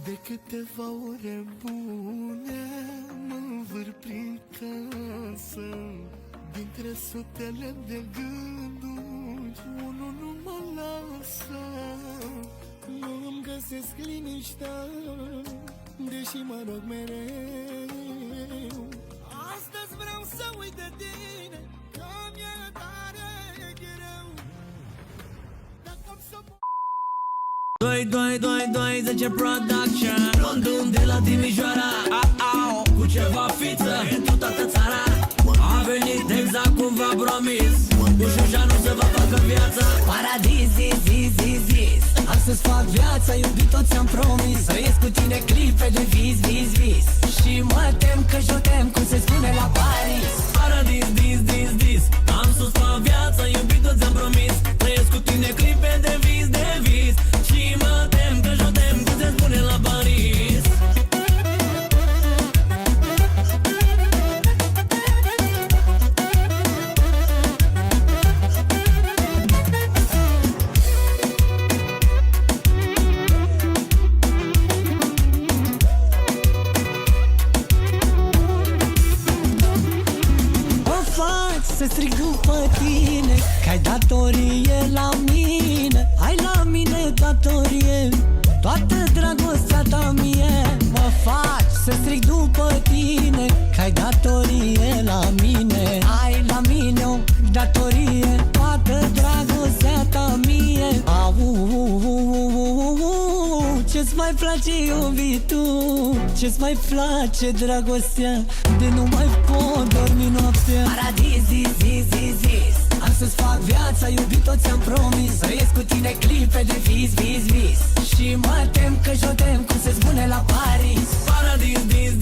De câteva ore bune mă învâr prin casă. Dintre sutele de gânduri, unul nu mă lasă. Nu-mi găsesc liniștea, deși mă rog mereu. Astăzi vreau să uit de tine, că mi-e tare greu. Dacă am să mă... 2-2-2-2-10 Production Rondun de la Timișoara Cu ceva fiță pentru toată țara. A venit exact cum v-a promis, cu șușa nu se va facă viața. Paradis, zis am să-ți fac viața, iubito, ți-am promis. Să ies cu tine clipe de vis și mă tem că jotem, cum se spune la Paris. Paradis, dis am să-ți fac viața, iubito, ți-am promis. Să ies cu tine clipe de vis și mă tem că jotem, cum se spune la Paris. Să strig după tine, că-ai datorie la mine. Ai la mine datorie, toată dragostea ta mie. Mă faci să strig după tine, că-ai datorie la mine. Ai la mine o datorie, toată dragostea ta mie. Ce-ți mai place, iubitul? Ce-ți mai place, dragostea? De nu mai pot dormi noaptea. Paradis, zis am să-ți fac viața, iubito, ți-am promis. Să ies cu tine clipe de vis și mă tem că jotem, cum se spune la Paris. Paradis, dis